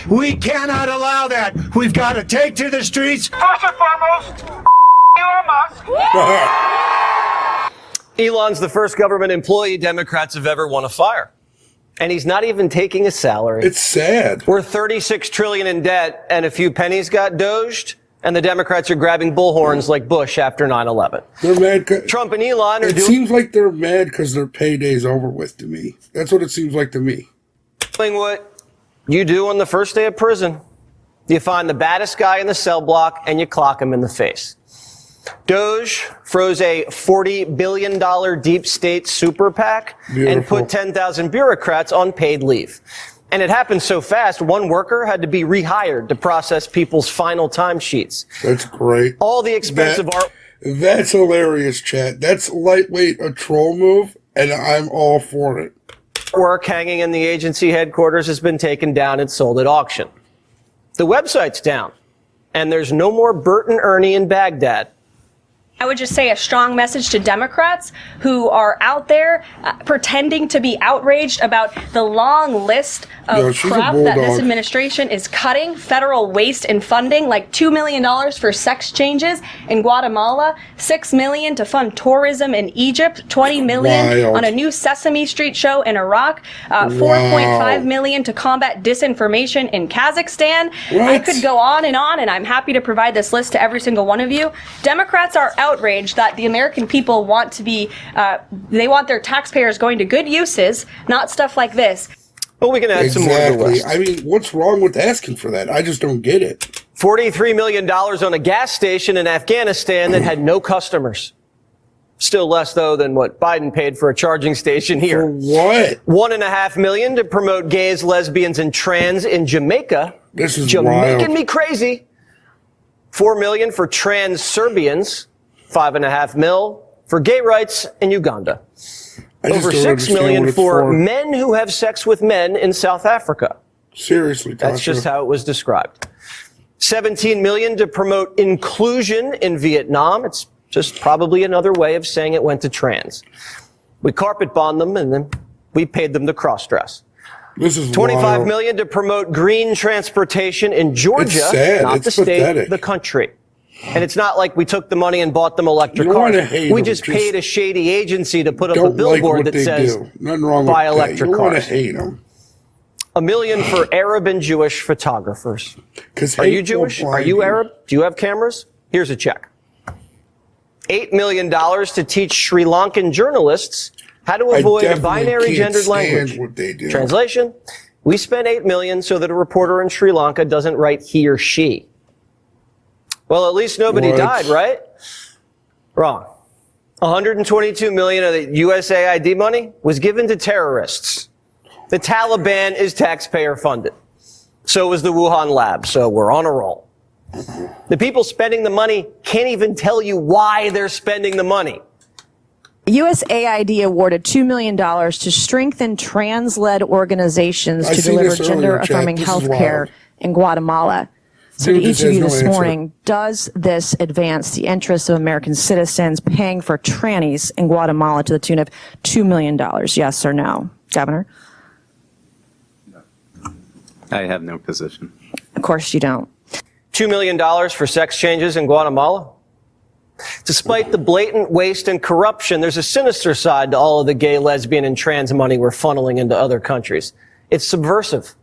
We cannot allow that. We've got to take to the streets. First and foremost, Elon Musk. Elon's the first government employee Democrats have ever won a fire. And he's not even taking a salary. It's sad. We're $36 trillion in debt, and a few pennies got doged, and the Democrats are grabbing bullhorns like Bush after 9/11. They're mad. Trump and Elon are It seems like they're mad because their payday's over with to me. That's what it seems like to me. doing what you do on the first day of prison. You find the baddest guy in the cell block, and you clock him in the face. DOGE froze a $40 billion deep state super PAC and put 10,000 bureaucrats on paid leave. And it happened so fast, one worker had to be rehired to process people's final timesheets. That's great. All the expensive art. That's hilarious, chat. That's lightweight, a troll move, and I'm all for it. Work hanging in the agency headquarters has been taken down and sold at auction. The website's down, and there's no more Bert and Ernie in Baghdad. I would just say a strong message to Democrats who are out there pretending to be outraged about the long list of crap that this administration is cutting. Federal waste and funding, like $2 million for sex changes in Guatemala, $6 million to fund tourism in Egypt, $20 million on a new Sesame Street show in Iraq, $4.5 million to combat disinformation in Kazakhstan. I could go on, and I'm happy to provide this list to every single one of you. Democrats are outraged that the American people want to be, they want their taxpayers going to good uses, not stuff like this. Well, we can add some more to the list. I mean, what's wrong with asking for that? I just don't get it. $43 million on a gas station in Afghanistan that had no customers. Still less, though, than what Biden paid for a charging station here. For what? $1.5 million to promote gays, lesbians, and trans in Jamaica. This is Jamaican me crazy. $4 million for trans Serbians. $5.5 million for gay rights in Uganda. Over $6 million for men who have sex with men in South Africa. Seriously, Tasha. That's just how it was described. $17 million to promote inclusion in Vietnam. It's just probably another way of saying it went to trans. We carpet bombed them, and then we paid them to cross-dress. This is $25 million to promote green transportation in Georgia, not the state, the country. And it's not like we took the money and bought them electric cars. We just paid a shady agency to put up a billboard that says, buy electric cars. You want to hate them. $1 million for Arab and Jewish photographers. Are you Jewish? Are you Arab? Do you have cameras? Here's a check. $8 million to teach Sri Lankan journalists how to avoid binary gendered language. Translation, we spent $8 million so that a reporter in Sri Lanka doesn't write he or she. Well, at least nobody died, right? Wrong. $122 million of the USAID money was given to terrorists. The Taliban is taxpayer funded. So was the Wuhan lab. So we're on a roll. The people spending the money can't even tell you why they're spending the money. USAID awarded $2 million to strengthen trans-led organizations to deliver gender-affirming health care in Guatemala. So to each of you this morning, does this advance the interests of American citizens paying for trannies in Guatemala to the tune of $2 million? Yes or no? Governor? I have no position. Of course you don't. $2 million for sex changes in Guatemala? Despite the blatant waste and corruption, there's a sinister side to all of the gay, lesbian, and trans money we're funneling into other countries. It's subversive.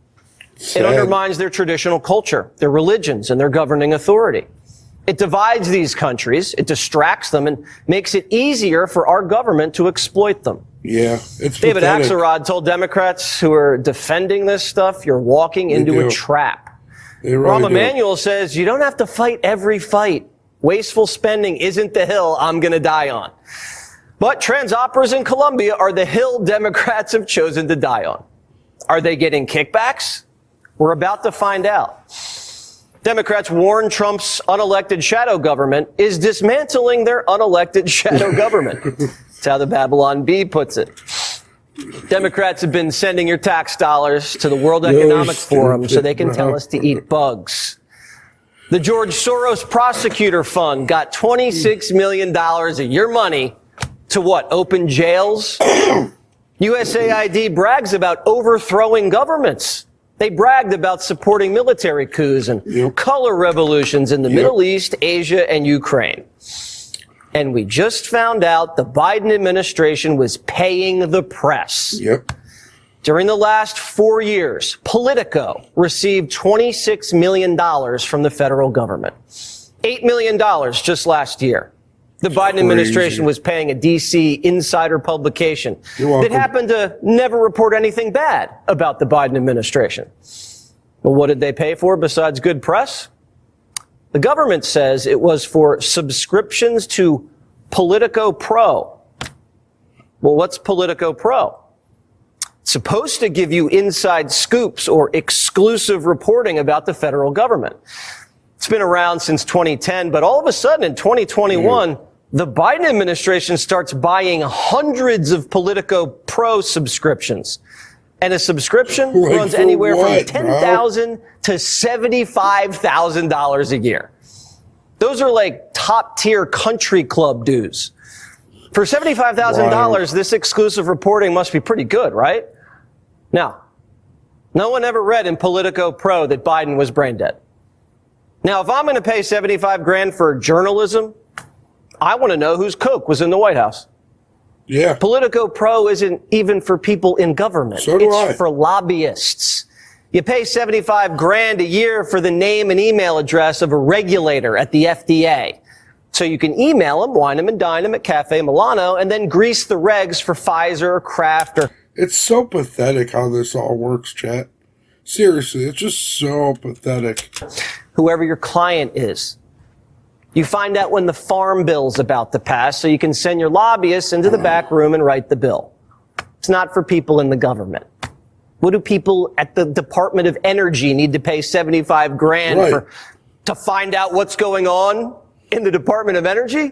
It undermines their traditional culture, their religions, and their governing authority. It divides these countries, it distracts them, and makes it easier for our government to exploit them. Yeah, it's David pathetic. Axelrod told Democrats who are defending this stuff, you're walking into a trap. Rahm Emanuel says you don't have to fight every fight. Wasteful spending isn't the hill I'm going to die on. But trans operas in Colombia are the hill Democrats have chosen to die on. Are they getting kickbacks? We're about to find out. Democrats warn Trump's unelected shadow government is dismantling their unelected shadow government. That's how the Babylon Bee puts it. Democrats have been sending your tax dollars to the World Economic Forum so they can tell us to eat bugs. The George Soros Prosecutor Fund got $26 million of your money to what? Open jails? USAID brags about overthrowing governments. They bragged about supporting military coups and color revolutions in the Middle East, Asia, and Ukraine. And we just found out the Biden administration was paying the press. During the last 4 years, Politico received $26 million from the federal government. $8 million just last year. The Biden administration was paying a D.C. insider publication that happened to never report anything bad about the Biden administration. Well, what did they pay for besides good press? The government says it was for subscriptions to Politico Pro. Well, what's Politico Pro? It's supposed to give you inside scoops or exclusive reporting about the federal government. It's been around since 2010, but all of a sudden in 2021, the Biden administration starts buying hundreds of Politico Pro subscriptions. And a subscription runs anywhere from $10,000 to $75,000 a year. Those are like top tier country club dues. For $75,000, this exclusive reporting must be pretty good, right? Now, no one ever read in Politico Pro that Biden was brain dead. Now, if I'm going to pay $75,000 for journalism, I want to know whose coke was in the White House. Politico Pro isn't even for people in government. It's for lobbyists. You pay $75,000 a year for the name and email address of a regulator at the FDA. So you can email them, wine them and dine them at Cafe Milano, and then grease the regs for Pfizer or Kraft or... It's so pathetic how this all works, chat. Seriously, it's just so pathetic. Whoever your client is. You find out when the farm bill's about to pass so you can send your lobbyists into the back room and write the bill. It's not for people in the government. What do people at the Department of Energy need to pay $75,000 for to find out what's going on in the Department of Energy?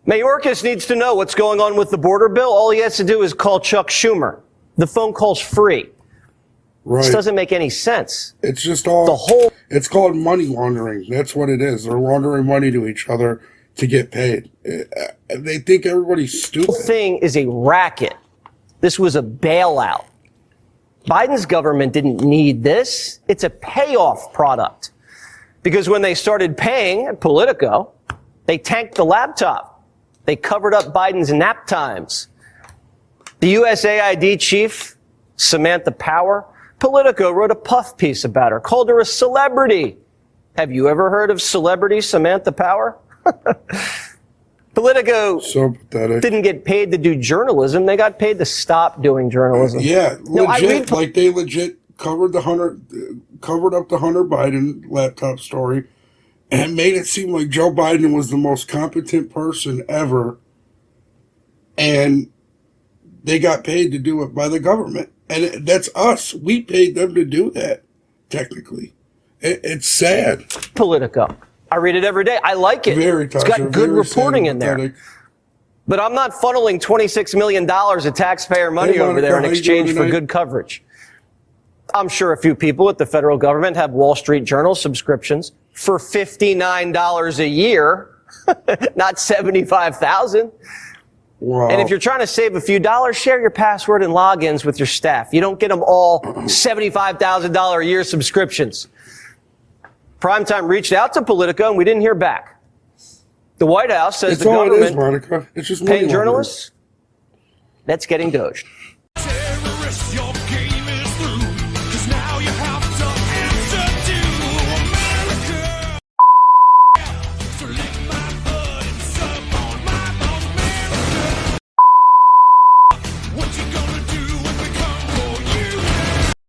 Mayorkas needs to know what's going on with the border bill. All he has to do is call Chuck Schumer. The phone call's free. This doesn't make any sense. It's just all it's called money laundering. That's what it is. They're laundering money to each other to get paid. They think everybody's stupid. The whole thing is a racket. This was a bailout. Biden's government didn't need this. It's a payoff product. Because when they started paying at Politico, they tanked the laptop. They covered up Biden's nap times. The USAID chief, Samantha Power, Politico wrote a puff piece about her, called her a celebrity. Have you ever heard of celebrity Samantha Power? Politico didn't get paid to do journalism. They got paid to stop doing journalism. Legit. Like they legit covered up the Hunter Biden laptop story and made it seem like Joe Biden was the most competent person ever. And they got paid to do it by the government. And that's us. We paid them to do that, technically. It's sad. Politico. I read it every day. I like it. It's got good reporting in there. But I'm not funneling $26 million of taxpayer money over there in exchange for good coverage. I'm sure a few people at the federal government have Wall Street Journal subscriptions for $59 a year, not $75,000. Wow. And if you're trying to save a few dollars, share your password and logins with your staff. You don't get them all $75,000 a year subscriptions. Primetime reached out to Politico, and we didn't hear back. The White House says the government Monica. It's just paying journalists, that's getting doged.